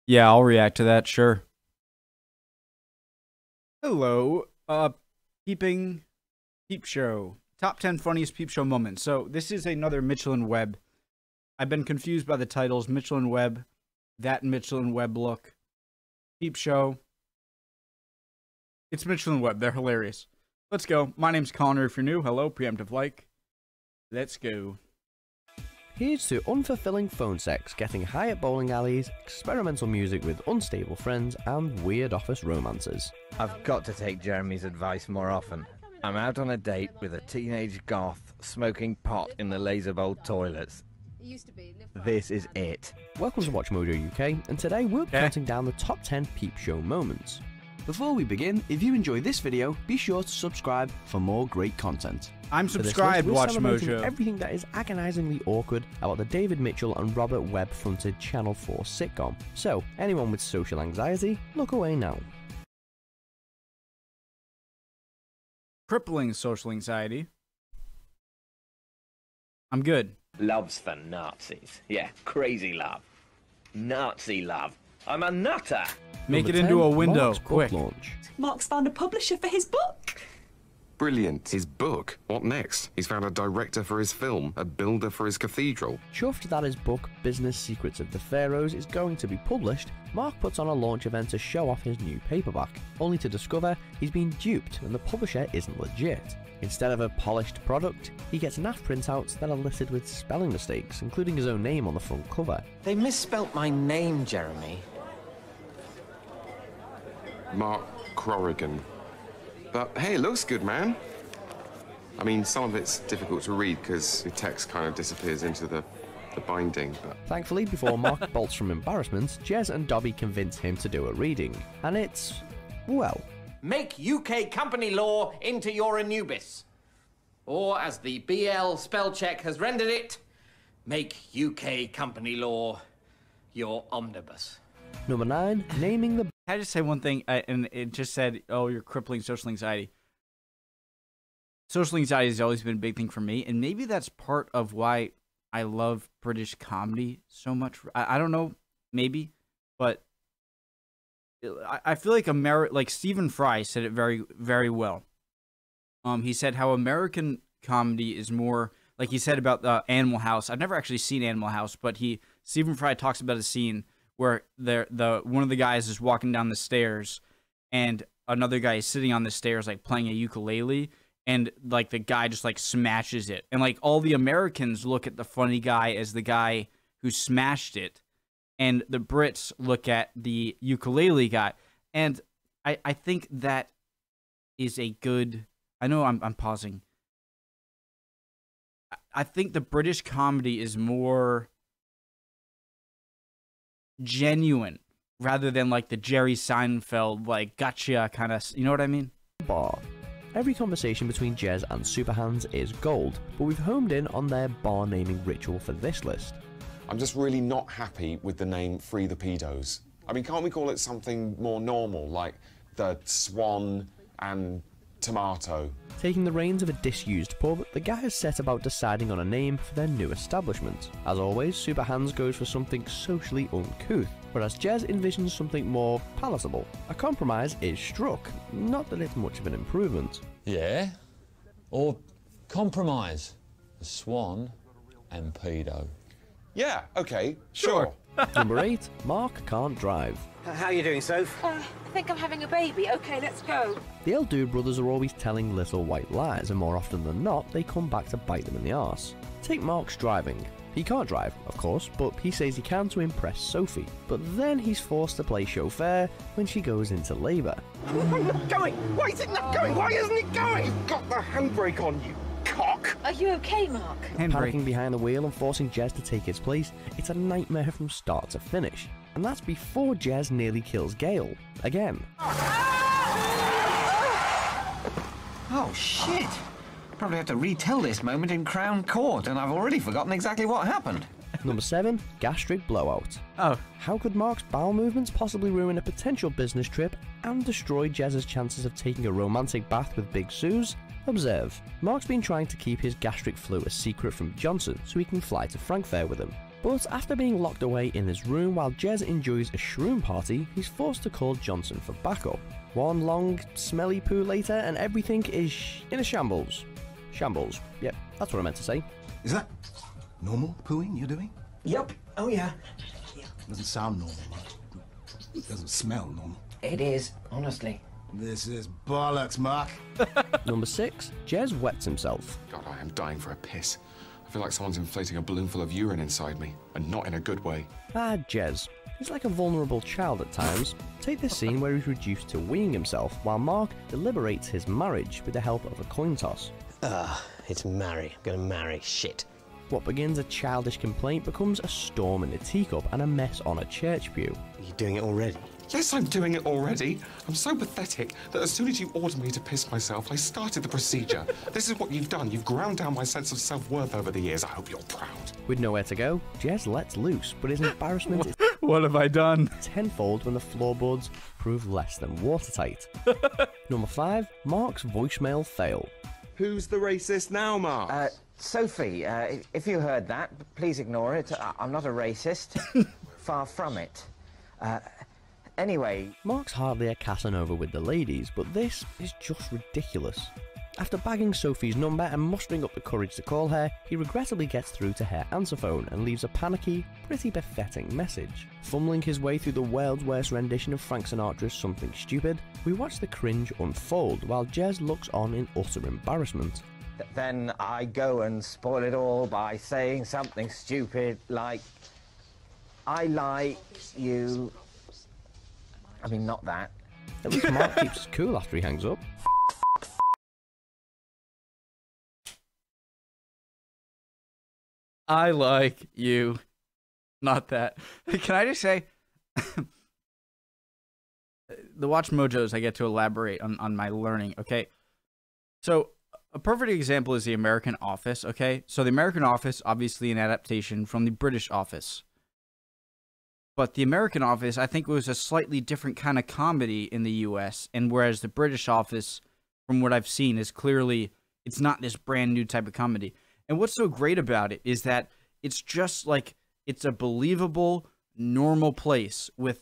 Yeah, I'll react to that, sure. Hello, Peep Show. Top 10 funniest Peep Show moments. So, this is another Mitchell and Webb. I've been confused by the titles. Mitchell and Webb, that Mitchell and Webb look. Peep Show. It's Mitchell and Webb. They're hilarious. Let's go. My name's Connor. If you're new, hello, preemptive like. Let's go. Here's to unfulfilling phone sex, getting high at bowling alleys, experimental music with unstable friends, and weird office romances. I've got to take Jeremy's advice more often. I'm out on a date with a teenage goth smoking pot in the laser bowl toilets. This is it. Welcome to Watch Mojo UK, and today we're counting down the top 10 Peep Show moments. Before we begin, if you enjoy this video, be sure to subscribe for more great content. I'm subscribed, Watch Mojo. Everything that is agonizingly awkward about the David Mitchell and Robert Webb fronted Channel 4 sitcom. So, anyone with social anxiety, look away now. Crippling social anxiety. I'm good. Love's for Nazis. Yeah, crazy love. Nazi love. I'm a nutter. Make Number it into 10, a window, Mark's book quick. launch. Mark's found a publisher for his book. Brilliant. His book? What next? He's found a director for his film, a builder for his cathedral. Chuffed that his book, Business Secrets of the Pharaohs, is going to be published, Mark puts on a launch event to show off his new paperback, only to discover he's been duped and the publisher isn't legit. Instead of a polished product, he gets naff printouts that are listed with spelling mistakes, including his own name on the front cover. They misspelt my name, Jeremy. Mark Crorigan. But hey, it looks good, man. I mean, some of it's difficult to read because the text kind of disappears into the binding, but... Thankfully, before Mark bolts from embarrassment, Jez and Dobby convince him to do a reading. And it's... well... Make UK company law into your Anubis. Or, as the BL spell check has rendered it, make UK company law your omnibus. Number 9, naming the... Can I just say one thing? And it just said, oh, you're crippling social anxiety. Social anxiety has always been a big thing for me, and maybe that's part of why I love British comedy so much. I don't know, maybe, but I feel like Stephen Fry said it very, very well. He said how American comedy is more, like he said about Animal House. I've never actually seen Animal House, but Stephen Fry talks about a scene where one of the guys is walking down the stairs and another guy is sitting on the stairs like playing a ukulele, and like the guy just like smashes it, and like all the Americans look at the funny guy as the guy who smashed it, and the Brits look at the ukulele guy. And I think that is a good... I know I'm pausing. I think the British comedy is more genuine rather than like the Jerry Seinfeld like gotcha kind of, you know what I mean? Bar. Every conversation between Jez and Superhands is gold, but we've homed in on their bar naming ritual for this list. I'm just really not happy with the name Free the Pedos. I mean, can't we call it something more normal, like the Swan and Tomato? Taking the reins of a disused pub, the guys set about deciding on a name for their new establishment. As always, Superhands goes for something socially uncouth, whereas Jez envisions something more palatable. A compromise is struck, not that it's much of an improvement. Yeah, or compromise. The Swan and Pedo. Yeah, okay, sure. Number 8, Mark can't drive. How are you doing, Soph? I think I'm having a baby. Okay, let's go. The Eldude brothers are always telling little white lies, and more often than not, they come back to bite them in the arse. Take Mark's driving. He can't drive, of course, but he says he can to impress Sophie. But then he's forced to play chauffeur when she goes into labour. Why not going? Why is it not going? Why isn't it going? You've got the handbrake on, you cock! Are you okay, Mark? Panicking behind the wheel and forcing Jez to take his place, it's a nightmare from start to finish. And that's before Jez nearly kills Gail. Again. Oh, shit. Probably have to retell this moment in Crown Court, and I've already forgotten exactly what happened. Number 7, gastric blowout. Oh. How could Mark's bowel movements possibly ruin a potential business trip and destroy Jez's chances of taking a romantic bath with Big Suze? Observe. Mark's been trying to keep his gastric flu a secret from Johnson so he can fly to Frankfurt with him. But after being locked away in his room while Jez enjoys a shroom party, he's forced to call Johnson for backup. One long, smelly poo later and everything is in a shambles. Shambles. Yep, that's what I meant to say. Is that normal pooing you're doing? Yep. Oh, yeah. Doesn't sound normal, Mark. It doesn't smell normal. It is, honestly. This is bollocks, Mark. Number 6, Jez wets himself. God, I am dying for a piss. I feel like someone's inflating a balloon full of urine inside me, and not in a good way. Jez. He's like a vulnerable child at times. Take this scene where he's reduced to weeing himself while Mark deliberates his marriage with the help of a coin toss. It's marry. I'm gonna marry. Shit. What begins a childish complaint becomes a storm in a teacup and a mess on a church pew. Are you doing it already? Yes, I'm doing it already. I'm so pathetic that as soon as you ordered me to piss myself, I started the procedure. This is what you've done. You've ground down my sense of self-worth over the years. I hope you're proud. With nowhere to go, Jez lets loose, but his embarrassment is What have I done? tenfold when the floorboards prove less than watertight. Number 5, Mark's voicemail fail. Who's the racist now, Mark? Sophie, if you heard that, please ignore it. I'm not a racist. Far from it. Anyway... Mark's hardly a Casanova with the ladies, but this is just ridiculous. After bagging Sophie's number and mustering up the courage to call her, he regrettably gets through to her answer phone and leaves a panicky, pretty pathetic message. Fumbling his way through the world's worst rendition of Frank Sinatra's Something Stupid, we watch the cringe unfold while Jez looks on in utter embarrassment. Then I go and spoil it all by saying something stupid like, I like you. I mean, not that. At least Mark keeps his cool after he hangs up. I like you. Not that. Can I just say, the Watch Mojos, I get to elaborate on my learning, okay? So, a perfect example is the American Office, okay? So, the American Office, obviously an adaptation from the British Office. But the American Office, I think, was a slightly different kind of comedy in the U.S., and whereas the British Office, from what I've seen, is clearly, it's not this brand new type of comedy. And what's so great about it is that it's just like, it's a believable, normal place with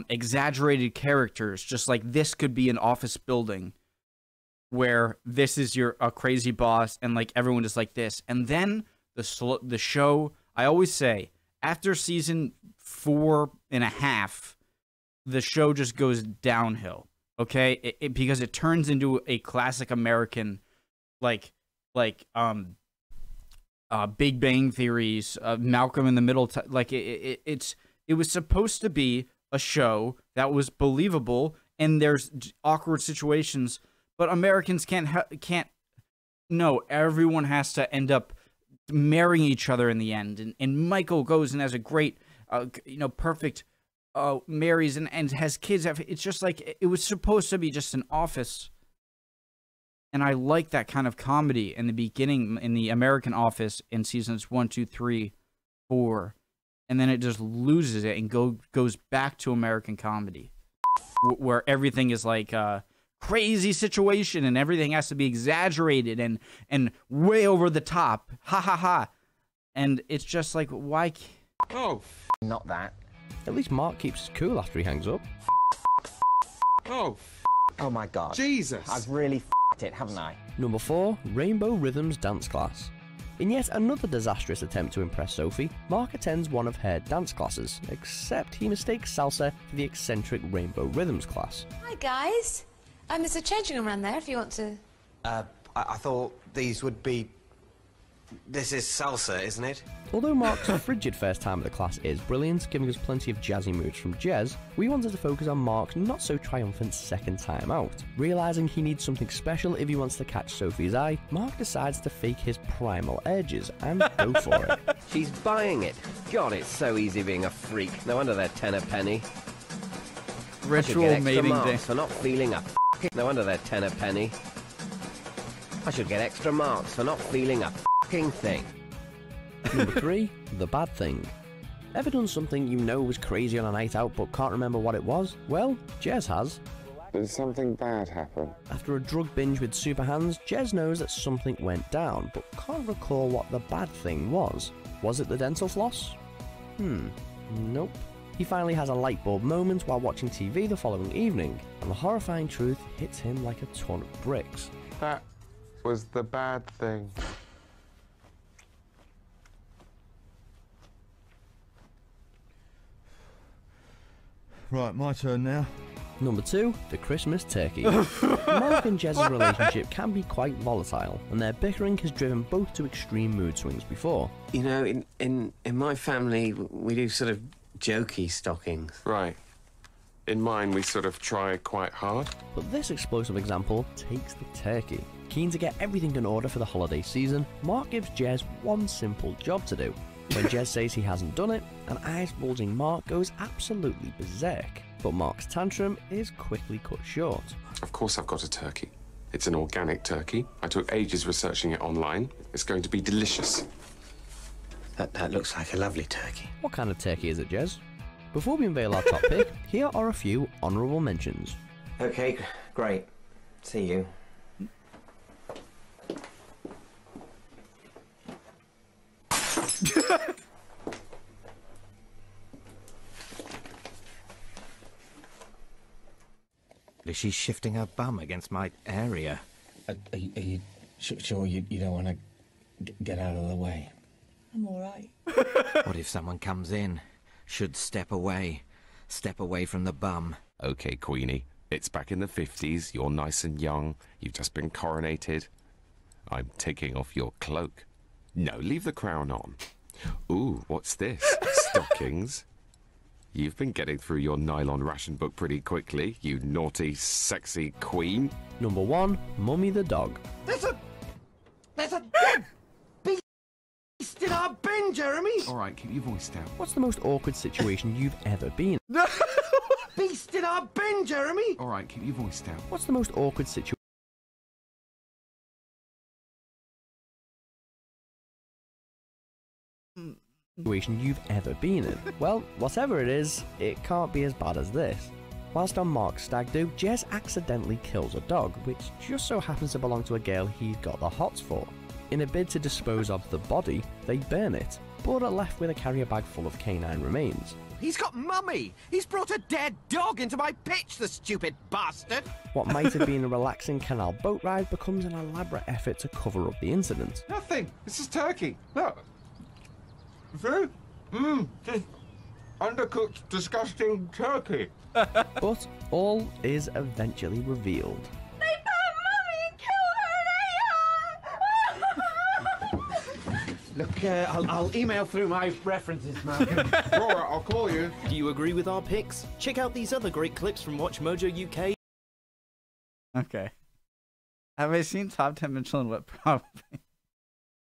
exaggerated characters, just like this could be an office building where this is a crazy boss and like everyone is like this. And then the show, I always say, after season 4.5, the show just goes downhill. Okay, because it turns into a classic American, like Big Bang Theories, Malcolm in the Middle. It was supposed to be a show that was believable, and there's awkward situations, but Americans can't. No, everyone has to end up marrying each other in the end, and Michael goes and has a great, perfect. Marries and has kids. It's just like, it was supposed to be just an office. And I like that kind of comedy in the beginning, in the American Office in seasons 1, 2, 3, 4. And then it just loses it and goes back to American comedy. Where everything is like a crazy situation and everything has to be exaggerated and way over the top. Ha ha ha. And it's just like, why? Oh, not that. At least Mark keeps his cool after he hangs up. Oh, my God. Jesus. I've really f***ed it, haven't I? Number 4, Rainbow Rhythms Dance Class. In yet another disastrous attempt to impress Sophie, Mark attends one of her dance classes, except he mistakes salsa for the eccentric Rainbow Rhythms class. Hi, guys. There's a changing room around there if you want to... I thought these would be... This is salsa, isn't it? Although Mark's frigid first time at the class is brilliant, giving us plenty of jazzy moods from Jez, we wanted to focus on Mark's not so triumphant second time out. Realising he needs something special if he wants to catch Sophie's eye, Mark decides to fake his primal urges and go for it. She's buying it. God, it's so easy being a freak. No wonder they're 10 a penny. Ritual mating day. For not feeling a No wonder they're 10 a penny. I should get extra marks for not feeling a thing. Number 3, The Bad Thing. Ever done something you know was crazy on a night out but can't remember what it was? Well, Jez has. Did something bad happen? After a drug binge with super hands, Jez knows that something went down, but can't recall what the bad thing was. Was it the dental floss? Nope. He finally has a light bulb moment while watching TV the following evening, and the horrifying truth hits him like a ton of bricks. That was the bad thing. Right, my turn now. Number 2, the Christmas turkey. Mark and Jez's relationship can be quite volatile, and their bickering has driven both to extreme mood swings before. You know, in my family, we do sort of jokey stockings. Right. In mine, we sort of try quite hard. But this explosive example takes the turkey. Keen to get everything in order for the holiday season, Mark gives Jez one simple job to do. When Jez says he hasn't done it, an eyes-bulging Mark goes absolutely berserk. But Mark's tantrum is quickly cut short. Of course I've got a turkey. It's an organic turkey. I took ages researching it online. It's going to be delicious. That looks like a lovely turkey. What kind of turkey is it, Jez? Before we unveil our top pick, here are a few honourable mentions. Okay, great. See you. She's shifting her bum against my area. Are you sure you don't want to get out of the way? I'm all right. What if someone comes in? Should step away from the bum. Okay, Queenie. It's back in the 50s. You're nice and young. You've just been coronated. I'm taking off your cloak. No, leave the crown on. Ooh, what's this? Stockings? You've been getting through your nylon ration book pretty quickly, you naughty, sexy queen. Number 1, Mummy the dog. There's a dead beast in our bin, Jeremy! All right, keep your voice down. What's the most awkward situation you've ever been in? Beast in our bin, Jeremy! All right, keep your voice down. What's the most awkward situation you've ever been in? Well, whatever it is, it can't be as bad as this. Whilst on Mark's stag do, Jez accidentally kills a dog, which just so happens to belong to a girl he's got the hots for. In a bid to dispose of the body, they burn it, but are left with a carrier bag full of canine remains. He's got mummy! He's brought a dead dog into my pitch, the stupid bastard! What might have been a relaxing canal boat ride becomes an elaborate effort to cover up the incident. Nothing. This is turkey. Look. See? Just undercooked, disgusting turkey. But all is eventually revealed. They found Mummy and killed her, Look, I'll email through my references, Malcolm. All right, I'll call you. Do you agree with our picks? Check out these other great clips from Watch Mojo UK. Okay. Have I seen Top 10 Michelin Whip? Probably.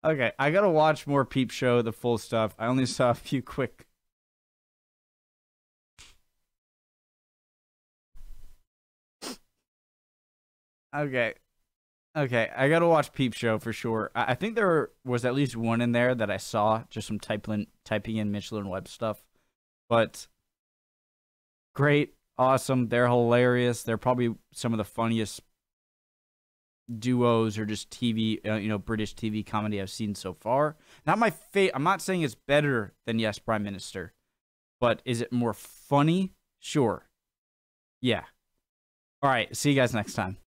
Okay, I gotta watch more Peep Show, the full stuff. I only saw a few quick. Okay. Okay, I gotta watch Peep Show for sure. I think there was at least one in there that I saw, just some typing in Michelin Web stuff. But great, awesome, they're hilarious. They're probably some of the funniest duos or just TV, British TV comedy I've seen so far. Not my favorite. I'm not saying it's better than Yes, Prime Minister, but is it more funny? Sure. Yeah. All right, see you guys next time.